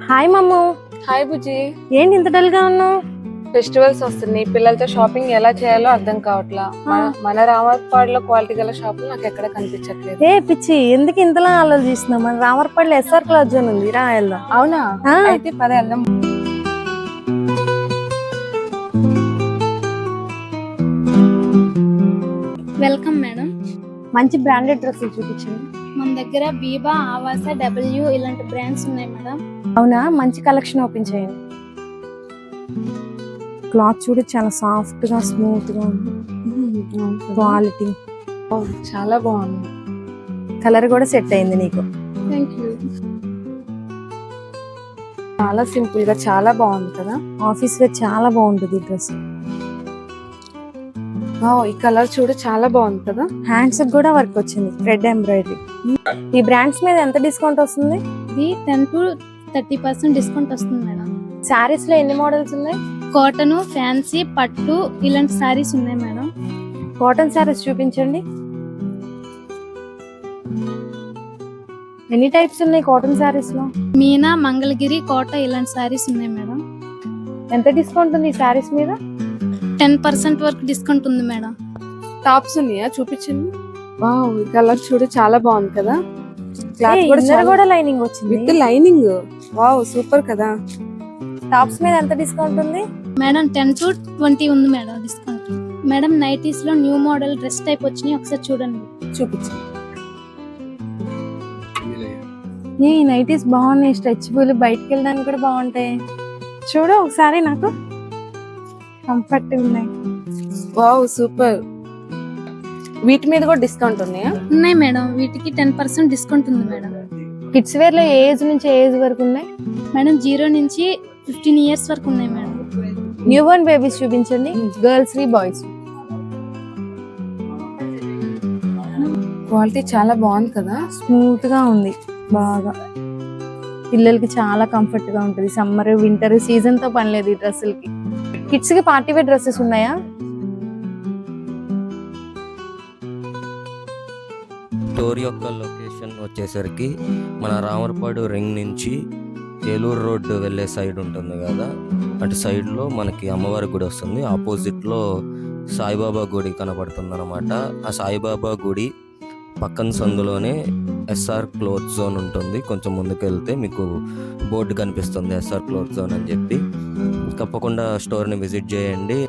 Hi మమ్ము. Hi బుజ్జి. ఏంటి ఇంత డల్ గా ఉన్నావు? ఫెస్టివల్స్ వస్తున్నాయి, పిల్లలతో షాపింగ్ ఎలా చేయాలో అర్థం కావట్లా. మన రామర్పాడులో క్వాలిటీ గల షాపులు నాకు ఎక్కడ కనిపించట్లేదు. ఏ పిచ్చి, ఎందుకు ఇంతలా ఆలోచిస్తున్నావు? మన రామర్పల్లి ఎస్ఆర్ క్లాత్ జోన్ ఉంది, రా వెళ్దాం. అవునా? అయితే పద వెళ్దాం. Welcome madam. మంచి బ్రాండెడ్ డ్రెస్సులు చూపించండి. మన దగ్గర బీబా, ఆవాస, డబ్ల్యూ ఇలాంటి బ్రాండ్స్ ఉన్నాయి మేడం. అవునా? మంచి కలెక్షన్ ఓపెన్ చేయండి. క్లాత్ చూడు, చాలా సాఫ్ట్ గా స్మూత్ గా ఉంది. క్వాలిటీ చాలా బాగుంది. కలర్ కూడా సెట్ అయింది నీకు. Thank you. చాలా సింపుల్ గా చాలా బాగుంది కదా. ఆఫీస్ వేర్ చాలా బాగుంటుంది ఈ డ్రెస్. ఈ కలర్ చూడు, చాలా బాగుంది కదా. హ్యాండ్స్ కూడా వర్క్ వచ్చింది, థ్రెడ్ ఎంబ్రాయిడరీ. ఈ బ్రాండ్స్ మీద ఎంత డిస్కౌంట్ వస్తుంది? ఇది 10 to 30% డిస్కౌంట్ వస్తుంది మేడం. శారీస్ లో ఎన్ని మోడల్స్ ఉన్నాయి? కాటన్, ఫ్యాన్సీ, పట్టు ఇలాంటి సారీస్ ఉన్నాయి మేడం. కాటన్ శారీస్ చూపించండి. ఎన్ని టైప్స్ ఉన్నాయి కాటన్ శారీస్ లో? మీనా, మంగళగిరి, కోట ఇలాంటి సారీస్ ఉన్నాయి మేడం. ఎంత డిస్కౌంట్ ఉంది ఈ శారీస్ మీద? 10% వరకు డిస్కౌంట్ ఉంది మేడం. టాప్స్ ఉన్నాయా? చూపించండి. వావ్, ఈ కలర్ చూడు, చాలా బాగుంది కదా. క్లాత్ కూడా లైనింగ్ వచ్చింది విత్ లైనింగ్. వావ్, సూపర్ కదా. టాప్స్ మీద ఎంత డిస్కౌంట్ ఉంది? మేడం 10 to 20 ఉంది మేడం డిస్కౌంట్. మేడం నైటీస్ లో న్యూ మోడల్ డ్రెస్ టైప్ వచ్చినాయి, ఒకసారి చూడండి. చూపించండి. ఈ నైటీస్ బాగున్నాయి, స్ట్రెచబుల్, బయటకు వెళ్ళడానికి కూడా బాగుంటాయి. చూడు ఒకసారి, నాకు కంఫర్ట్ ఉన్నాయి. Wow, super. వీటి మీద కూడా డిస్కౌంట్ ఉన్నాయా? ఉన్నాయి మేడం, వీటికి 10% డిస్కౌంట్ ఉంది మేడం. కిడ్స్ వేర్ లో ఏ ఏజ్ నుంచి ఏ ఏజ్ వరకు ఉన్నాయి? మేడం 0 నుంచి 15 ఇయర్స్ వరకు ఉన్నాయి మేడం. న్యూ బోర్న్ బేబీస్ చూపించండి, గర్ల్స్ బాయ్స్. క్వాలిటీ చాలా బాగుంది కదా. స్మూత్ గా ఉంది బాగా. పిల్లలకి చాలా కంఫర్ట్ గా ఉంటుంది. సమ్మర్, వింటర్ సీజన్ తో పని లేదు ఈ డ్రెస్సులకి. కిడ్స్ కి పార్టీ వేర్ డ్రెస్సెస్ ఉన్నాయా? స్టోర్ యొక్క లొకేషన్ వచ్చేసరికి మన రామర్పాడు రింగ్ నుంచి ఏలూరు రోడ్డు వెళ్ళే సైడ్ ఉంటుంది కదా, అటు సైడ్లో మనకి అమ్మవారి గుడి వస్తుంది. ఆపోజిట్లో సాయిబాబా గుడి కనబడుతుంది అనమాట. ఆ సాయిబాబా గుడి పక్కన సందులోనే ఎస్ఆర్ క్లోత్ జోన్ ఉంటుంది. కొంచెం ముందుకు వెళ్తే మీకు బోర్డు కనిపిస్తుంది, ఎస్ఆర్ క్లోత్ జోన్ అని చెప్పి. తప్పకుండా స్టోర్ని విజిట్ చేయండి.